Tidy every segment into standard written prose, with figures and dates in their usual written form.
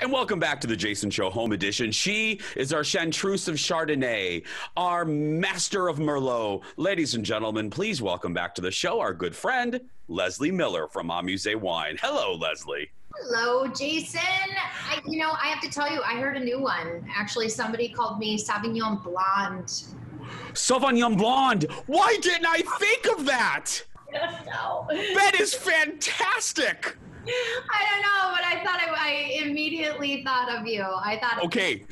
And welcome back to the Jason Show Home Edition. She is our Chanteuse of Chardonnay, our master of Merlot. Ladies and gentlemen, please welcome back to the show our good friend, Leslee Miller from Amuse Wine. Hello, Leslie. Hello, Jason. I have to tell you, I heard a new one. Actually, somebody called me Sauvignon Blonde. Sauvignon Blonde. Why didn't I think of that? I don't know. That is fantastic. I don't know, but I immediately thought of you. I thought, okay,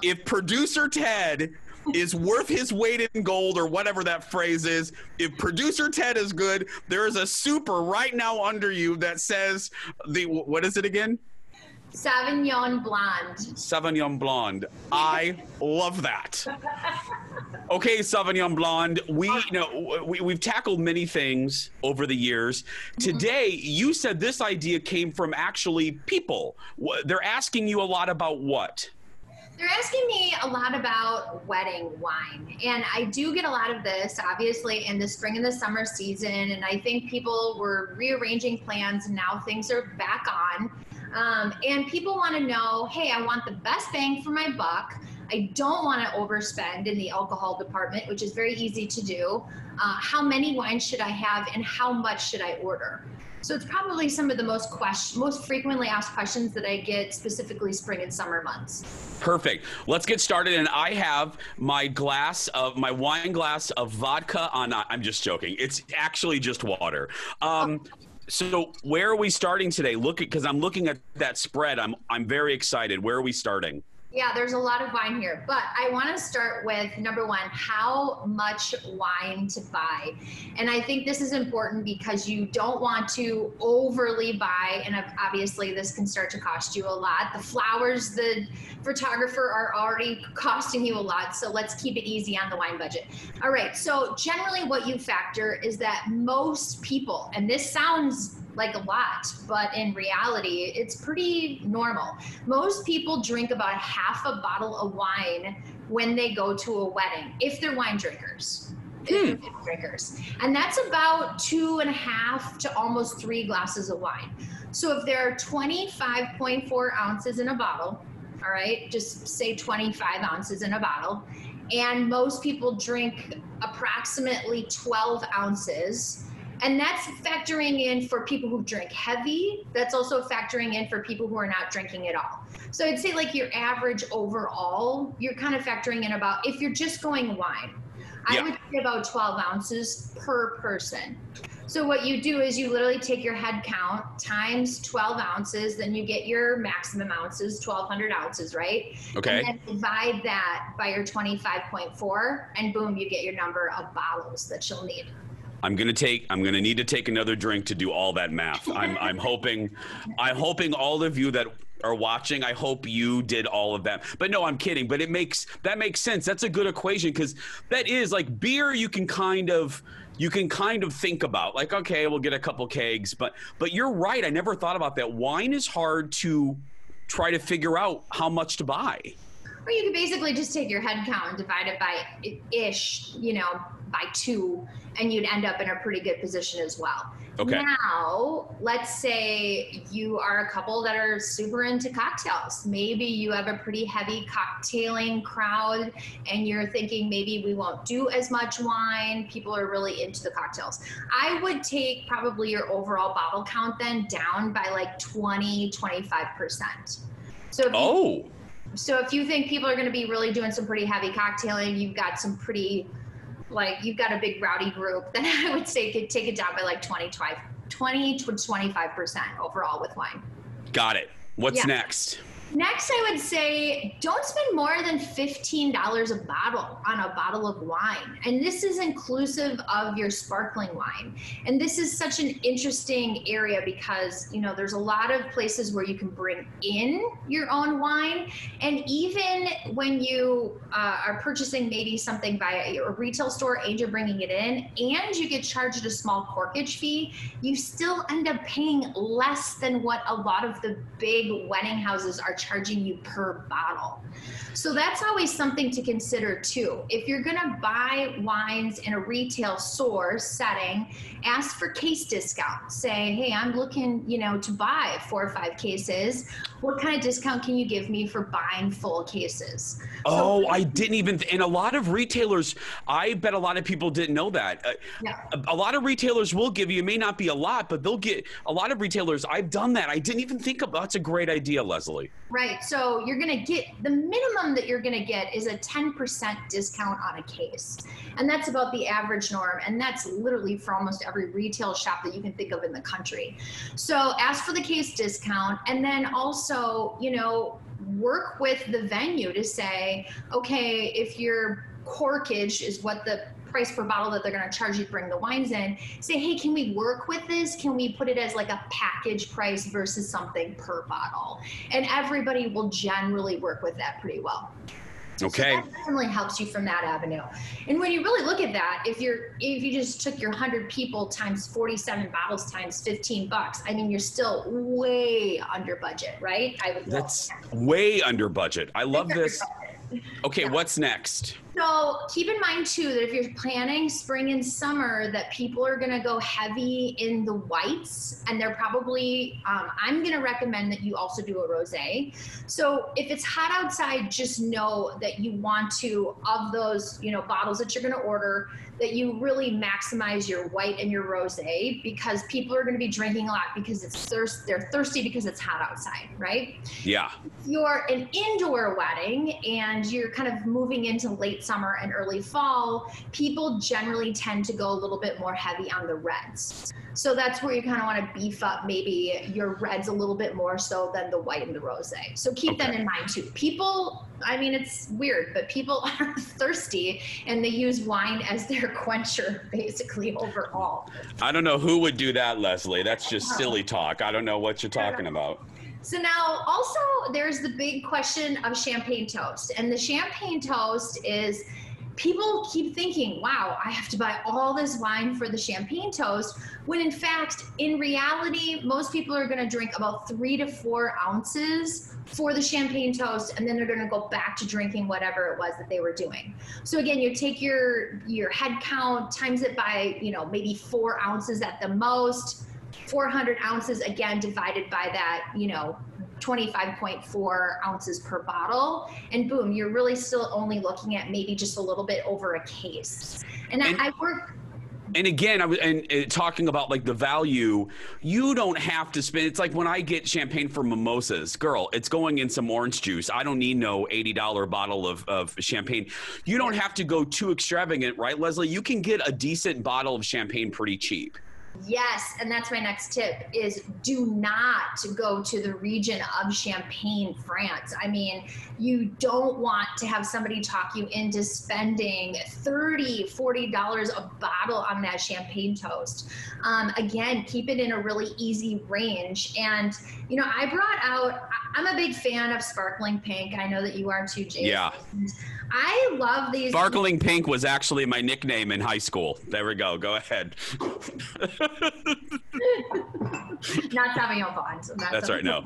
if producer Ted is worth his weight in gold, or whatever that phrase is, if producer Ted is good, there is a super right now under you that says what is it again? Sauvignon Blonde. Sauvignon Blonde. I love that. Okay, Sauvignon Blonde, we've tackled many things over the years. Today, you said this idea came from actually people. They're asking you a lot about what? They're asking me a lot about wedding wine. And I do get a lot of this, obviously, in the spring and the summer season. And I think people were rearranging plans, and now things are back on. And people want to know, hey, I want the best bang for my buck. I don't want to overspend in the alcohol department, which is very easy to do. How many wines should I have, and how much should I order? So it's probably some of the most frequently asked questions that I get, specifically spring and summer months. Perfect. Let's get started. And I have my wine glass of vodka on. I'm just joking. It's actually just water. So where are we starting today? Because I'm looking at that spread. I'm very excited. Where are we starting? Yeah, there's a lot of wine here, but I want to start with number one, how much wine to buy. And I think this is important because you don't want to overly buy, and obviously this can start to cost you a lot. The flowers, the photographer are already costing you a lot, so let's keep it easy on the wine budget. All right, so generally what you factor is that most people, and this sounds like a lot, but in reality, it's pretty normal. Most people drink about half a bottle of wine when they go to a wedding, if they're wine drinkers. And that's about 2.5 to almost 3 glasses of wine. So if there are 25.4 ounces in a bottle, all right, just say 25 ounces in a bottle, and most people drink approximately 12 ounces, and that's factoring in for people who drink heavy. That's also factoring in for people who are not drinking at all. So I'd say like your average overall, you're kind of factoring in about, if you're just going wine, I would say about 12 ounces per person. So what you do is you literally take your head count times 12 ounces, then you get your maximum ounces, 1,200 ounces, right? Okay. And then divide that by your 25.4, and boom, you get your number of bottles that you'll need. I'm gonna need to take another drink to do all that math. I'm hoping all of you that are watching, I hope you did all of that. But no, I'm kidding. But that makes sense. That's a good equation, because that is like beer. You can kind of think about, like, okay, we'll get a couple kegs. But you're right. I never thought about that. Wine is hard to try to figure out how much to buy. Or you could basically just take your head count and divide it by 2, and you'd end up in a pretty good position as well. Okay. Now, let's say you are a couple that are super into cocktails. Maybe you have a pretty heavy cocktailing crowd, and you're thinking maybe we won't do as much wine. People are really into the cocktails. I would take probably your overall bottle count then down by like 20-25%. So if you think people are going to be really doing some pretty heavy cocktailing, you've got you've got a big rowdy group, then I would say take it down by like 20 to 25% overall with wine. Got it. What's next? Next, I would say don't spend more than $15 a bottle on a bottle of wine. And this is inclusive of your sparkling wine. And this is such an interesting area because, there's a lot of places where you can bring in your own wine. And even when you are purchasing maybe something via a retail store and you're bringing it in and you get charged a small corkage fee, you still end up paying less than what a lot of the big wedding houses are charging you per bottle. So that's always something to consider too. If you're gonna buy wines in a retail store setting, ask for case discount. Say, hey, I'm looking, to buy 4 or 5 cases. What kind of discount can you give me for buying full cases? Oh, I didn't even, and a lot of retailers, I bet a lot of people didn't know that. Yeah. A lot of retailers will give you, it may not be a lot, but they'll get, a lot of retailers, I've done that. I didn't even think of, that's a great idea, Leslie. Right. So you're going to get, the minimum that you're going to get is a 10% discount on a case. And that's about the average norm. And that's literally for almost every retail shop that you can think of in the country. So ask for the case discount, and then also, work with the venue to say, okay, if your corkage is what the price per bottle that they're going to charge you to bring the wines in, say, hey, can we work with this? Can we put it as like a package price versus something per bottle? And everybody will generally work with that pretty well. Okay. So that definitely helps you from that avenue. And when you really look at that, if you just took your 100 people times 47 bottles times $15, I mean, you're still way under budget, right? That's way under budget. I love this. Okay, yeah. What's next? So keep in mind too that if you're planning spring and summer, that people are going to go heavy in the whites, and they're probably, I'm going to recommend that you also do a rosé. So if it's hot outside, just know that you want to, of those, bottles that you're going to order, that you really maximize your white and your rosé, because people are going to be drinking a lot because they're thirsty because it's hot outside, right? Yeah. If you're an indoor wedding and you're kind of moving into late summer and early fall, people generally tend to go a little bit more heavy on the reds. So that's where you kind of want to beef up maybe your reds a little bit more so than the white and the rosé. So keep that in mind too. People, I mean, it's weird, but people are thirsty and they use wine as their quencher basically overall. I don't know who would do that, Leslie. That's just silly talk. I don't know what you're talking about. So now also there's the big question of champagne toast. And the champagne toast is, people keep thinking, wow, I have to buy all this wine for the champagne toast, when in fact, in reality, most people are going to drink about 3 to 4 ounces for the champagne toast, and then they're going to go back to drinking whatever it was that they were doing. So again, you take your head count, times it by, maybe 4 ounces at the most, 400 ounces, again, divided by that, 25.4 ounces per bottle, and boom, you're really still only looking at maybe just a little bit over a case. And I work. And again, talking about like the value, you don't have to spend. It's like when I get champagne for mimosas, girl, it's going in some orange juice. I don't need no $80 bottle of champagne. You don't have to go too extravagant, right, Leslie? You can get a decent bottle of champagne pretty cheap. Yes, and that's my next tip is do not go to the region of Champagne, France. I mean, you don't want to have somebody talk you into spending $30, $40 a bottle on that champagne toast. Again, keep it in a really easy range. And, I brought out, I'm a big fan of sparkling pink. I know that you are too, Jason. Yeah. I love these. Sparkling pink was actually my nickname in high school. There we go. Go ahead. Not having fun. So that's right. No.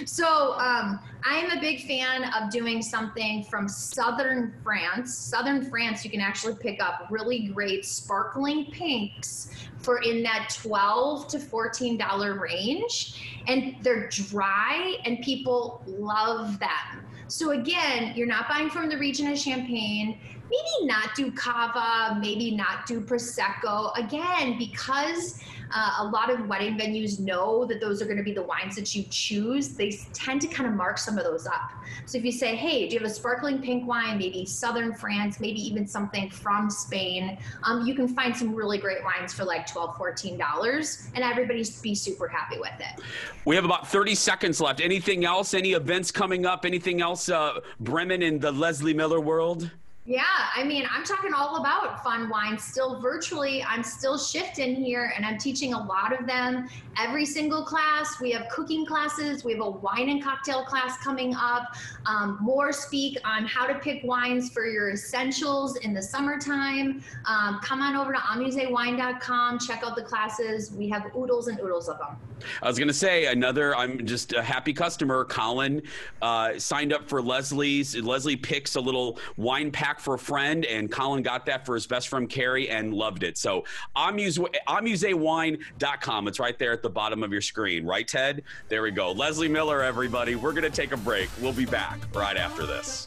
So I'm a big fan of doing something from southern France. Southern France, you can actually pick up really great sparkling pinks for in that $12 to $14 range, and they're dry and people love them. So again, you're not buying from the region of Champagne. Maybe not do Cava, maybe not do Prosecco. Again, because a lot of wedding venues know that those are going to be the wines that you choose, they tend to kind of mark some of those up. So if you say, hey, do you have a sparkling pink wine, maybe southern France, maybe even something from Spain, you can find some really great wines for like $12, $14, and everybody's be super happy with it. We have about 30 seconds left. Anything else? Any events coming up? Anything else, Bremen in the Leslee Miller world? Yeah, I mean, I'm talking all about fun wine still virtually. I'm still shifting here and I'm teaching a lot of them every single class. We have cooking classes. We have a wine and cocktail class coming up. More speak on how to pick wines for your essentials in the summertime. Come on over to amusewine.com. Check out the classes. We have oodles and oodles of them. I was going to say I'm just a happy customer. Colin signed up for Leslie's. Leslie picks a little wine pack for a friend, and Colin got that for his best friend Carrie and loved it. So amusewine.com. It's right there at the bottom of your screen. Right, Ted? There we go. Leslee Miller, everybody. We're going to take a break. We'll be back right after this.